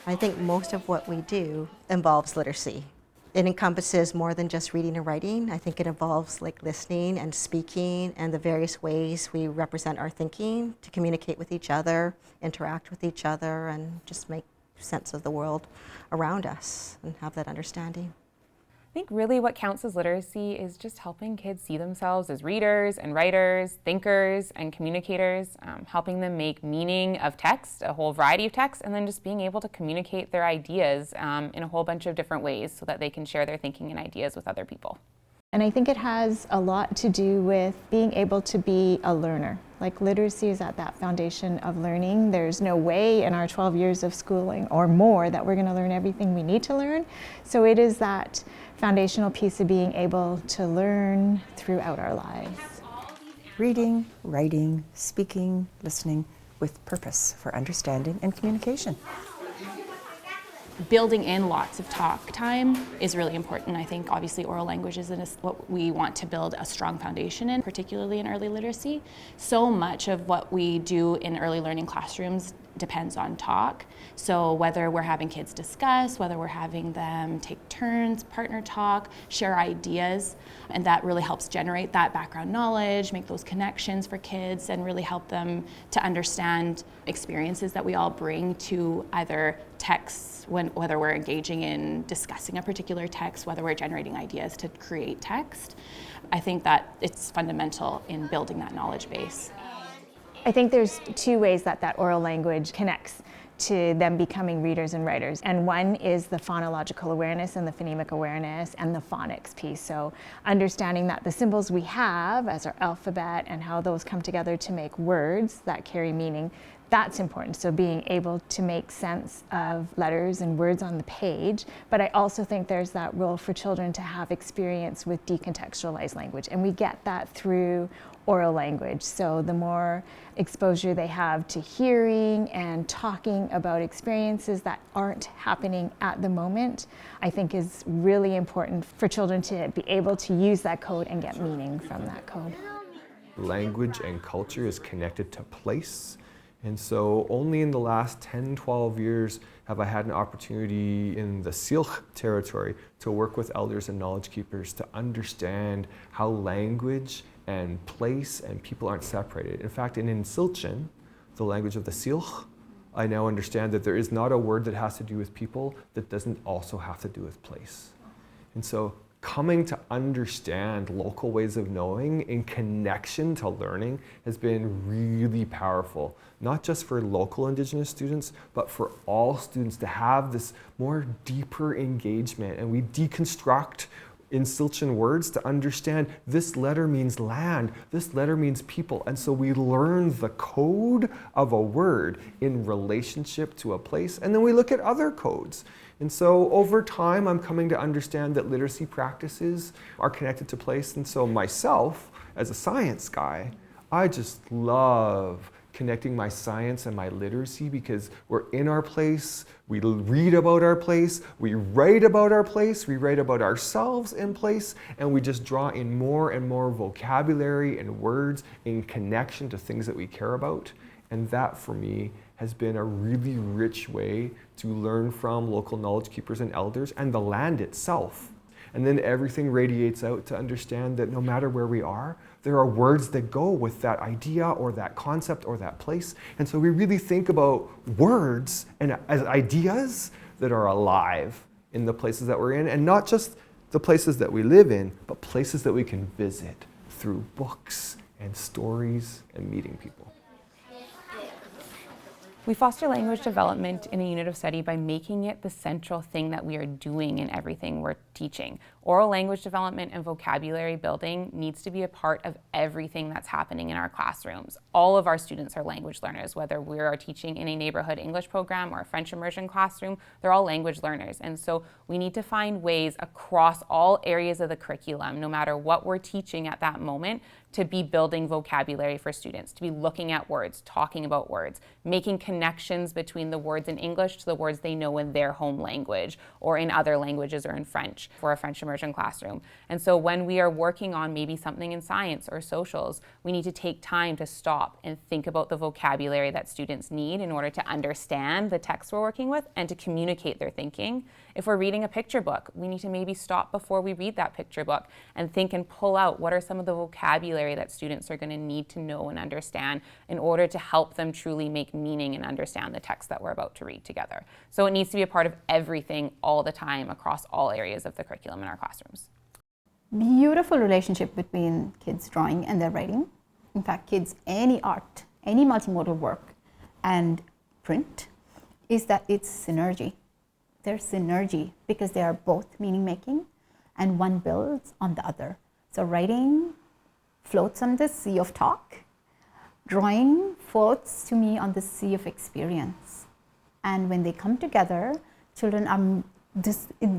I think most of what we do involves literacy. It encompasses more than just reading and writing. I think it involves like listening and speaking and the various ways we represent our thinking to communicate with each other, interact with each other, and just make sense of the world around us and have that understanding. I think really what counts as literacy is just helping kids see themselves as readers and writers, thinkers and communicators, helping them make meaning of text, a whole variety of texts, and then just being able to communicate their ideas in a whole bunch of different ways so that they can share their thinking and ideas with other people. And I think it has a lot to do with being able to be a learner. Like literacy is at that foundation of learning. There's no way in our 12 years of schooling or more that we're going to learn everything we need to learn. So it is that foundational piece of being able to learn throughout our lives. Reading, writing, speaking, listening with purpose for understanding and communication. Building in lots of talk time is really important. I think obviously oral language is what we want to build a strong foundation in, particularly in early literacy. So much of what we do in early learning classrooms depends on talk. So whether we're having kids discuss, whether we're having them take turns, partner talk, share ideas, and that really helps generate that background knowledge, make those connections for kids, and really help them to understand experiences that we all bring to either texts, whether we're engaging in discussing a particular text, whether we're generating ideas to create text. I think that it's fundamental in building that knowledge base. I think there's two ways that oral language connects to them becoming readers and writers. And one is the phonological awareness and the phonemic awareness and the phonics piece. So understanding that the symbols we have as our alphabet and how those come together to make words that carry meaning, that's important. So being able to make sense of letters and words on the page. But I also think there's that role for children to have experience with decontextualized language. And we get that through oral language. So the more exposure they have to hearing and talking about experiences that aren't happening at the moment, I think is really important for children to be able to use that code and get meaning from that code. Language and culture is connected to place. And so only in the last 10, 12 years have I had an opportunity in the Syilx territory to work with elders and knowledge keepers to understand how language and place and people aren't separated. In fact, in Tsiltchin, the language of the Syilx, I now understand that there is not a word that has to do with people that doesn't also have to do with place. And so coming to understand local ways of knowing in connection to learning has been really powerful, not just for local Indigenous students, but for all students to have this more deeper engagement. And we deconstruct in Tsiltchin words to understand this letter means land, this letter means people. And so we learn the code of a word in relationship to a place, and then we look at other codes. And so over time, I'm coming to understand that literacy practices are connected to place. And so myself, as a science guy, I just love connecting my science and my literacy because we're in our place, we read about our place, we write about our place, we write about ourselves in place, and we just draw in more and more vocabulary and words in connection to things that we care about. And that, for me, has been a really rich way to learn from local knowledge keepers and elders and the land itself. And then everything radiates out to understand that no matter where we are, there are words that go with that idea or that concept or that place. And so we really think about words and as ideas that are alive in the places that we're in, and not just the places that we live in, but places that we can visit through books and stories and meeting people. We foster language development in a unit of study by making it the central thing that we are doing in everything we're teaching. Oral language development and vocabulary building needs to be a part of everything that's happening in our classrooms. All of our students are language learners, whether we are teaching in a neighborhood English program or a French immersion classroom, they're all language learners. And so we need to find ways across all areas of the curriculum, no matter what we're teaching at that moment, to be building vocabulary for students, to be looking at words, talking about words, making connections between the words in English to the words they know in their home language or in other languages or in French. For a French immersion immersion classroom. And so when we are working on maybe something in science or socials, we need to take time to stop and think about the vocabulary that students need in order to understand the text we're working with and to communicate their thinking. If we're reading a picture book, we need to maybe stop before we read that picture book and think and pull out what are some of the vocabulary that students are going to need to know and understand in order to help them truly make meaning and understand the text that we're about to read together. So it needs to be a part of everything all the time across all areas of the curriculum in our classrooms. Beautiful relationship between kids drawing and their writing. In fact, kids, any art, any multimodal work and print is that it's synergy. There's synergy because they are both meaning making and one builds on the other. So writing floats on the sea of talk. Drawing floats to me on the sea of experience. And when they come together, children are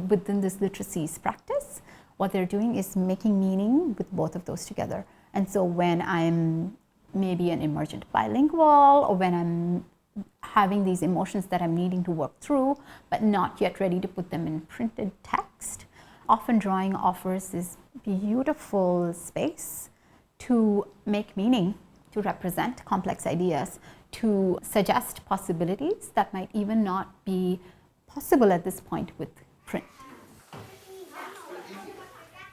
within this literacies practice, what they're doing is making meaning with both of those together. And so when I'm maybe an emergent bilingual, or when I'm having these emotions that I'm needing to work through, but not yet ready to put them in printed text, often drawing offers this beautiful space to make meaning, to represent complex ideas, to suggest possibilities that might even not be possible at this point with print.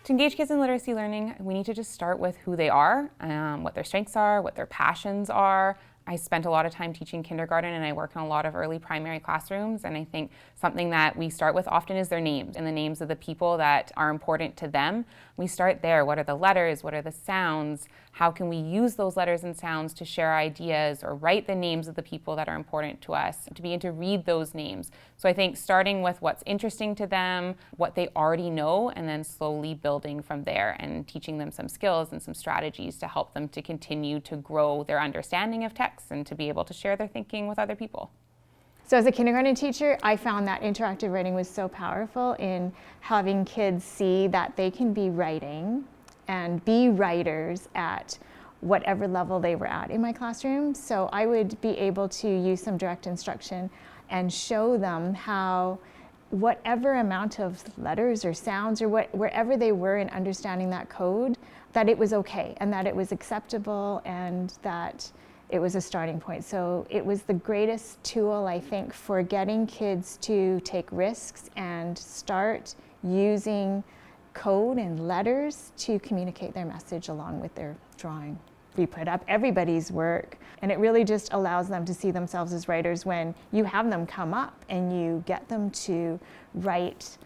To engage kids in literacy learning, we need to just start with who they are, what their strengths are, what their passions are. I spent a lot of time teaching kindergarten and I work in a lot of early primary classrooms, and I think something that we start with often is their names and the names of the people that are important to them. We start there. What are the letters? What are the sounds? How can we use those letters and sounds to share ideas or write the names of the people that are important to us, to begin to read those names? So I think starting with what's interesting to them, what they already know, and then slowly building from there and teaching them some skills and some strategies to help them to continue to grow their understanding of text and to be able to share their thinking with other people. So as a kindergarten teacher, I found that interactive writing was so powerful in having kids see that they can be writing and be writers at whatever level they were at in my classroom. So I would be able to use some direct instruction and show them how whatever amount of letters or sounds or wherever they were in understanding that code, that it was okay and that it was acceptable and that it was a starting point. So it was the greatest tool, I think, for getting kids to take risks and start using code and letters to communicate their message along with their drawing. We put up everybody's work, and it really just allows them to see themselves as writers when you have them come up and you get them to write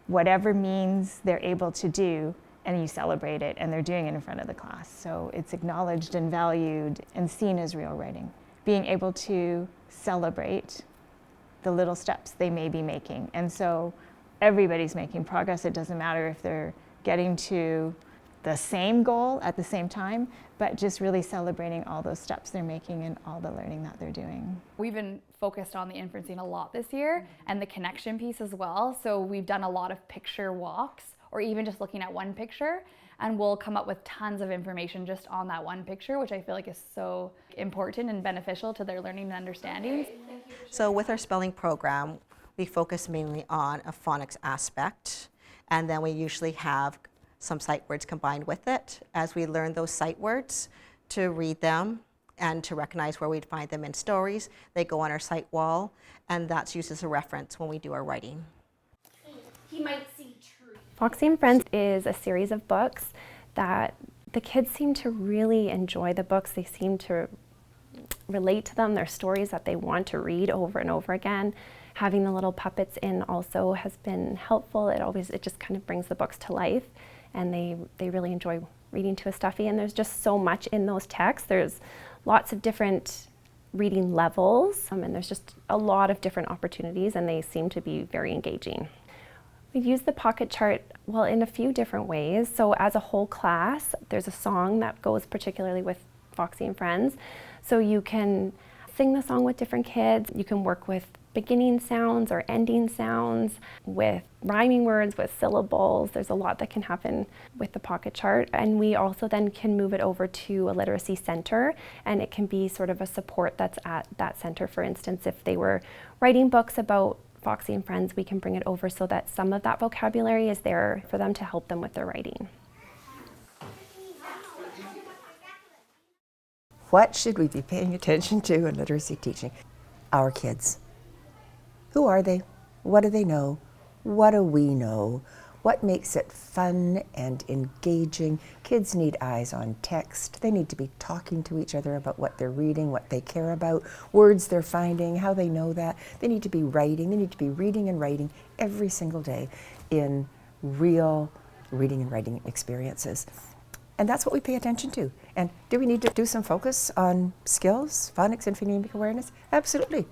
whatever means they're able to do, and you celebrate it, and they're doing it in front of the class. So it's acknowledged and valued and seen as real writing. Being able to celebrate the little steps they may be making. And so everybody's making progress. It doesn't matter if they're getting to the same goal at the same time, but just really celebrating all those steps they're making and all the learning that they're doing. We've been focused on the inferencing a lot this year and the connection piece as well. So we've done a lot of picture walks, or even just looking at one picture, and we'll come up with tons of information just on that one picture, which I feel like is so important and beneficial to their learning and understanding. So with our spelling program, we focus mainly on a phonics aspect, and then we usually have some sight words combined with it as we learn those sight words to read them and to recognize where we'd find them in stories. They go on our sight wall, and that's used as a reference when we do our writing. He might see true. Foxy and Friends is a series of books that the kids seem to really enjoy the books. They seem to relate to them. They're stories that they want to read over and over again. Having the little puppets in also has been helpful. It just kind of brings the books to life, and they really enjoy reading to a stuffy. And there's just so much in those texts. There's lots of different reading levels, and there's just a lot of different opportunities, and they seem to be very engaging. We've used the pocket chart, well, in a few different ways. So as a whole class, there's a song that goes particularly with Foxy and Friends. So you can sing the song with different kids. You can work with beginning sounds or ending sounds, with rhyming words, with syllables. There's a lot that can happen with the pocket chart. And we also then can move it over to a literacy center, and it can be sort of a support that's at that center. For instance, if they were writing books about Foxy and Friends, we can bring it over so that some of that vocabulary is there for them to help them with their writing. What should we be paying attention to in literacy teaching? Our kids. Who are they? What do they know? What do we know? What makes it fun and engaging? Kids need eyes on text. They need to be talking to each other about what they're reading, what they care about, words they're finding, how they know that. They need to be writing. They need to be reading and writing every single day in real reading and writing experiences. And that's what we pay attention to. And do we need to do some focus on skills, phonics and phonemic awareness? Absolutely.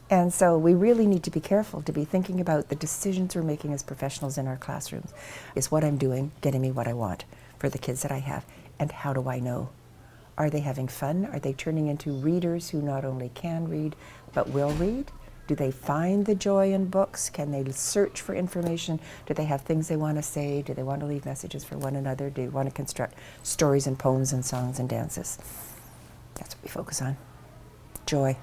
And so we really need to be careful to be thinking about the decisions we're making as professionals in our classrooms. Is what I'm doing getting me what I want for the kids that I have? And how do I know? Are they having fun? Are they turning into readers who not only can read, but will read? Do they find the joy in books? Can they search for information? Do they have things they want to say? Do they want to leave messages for one another? Do they want to construct stories and poems and songs and dances? That's what we focus on. Joy.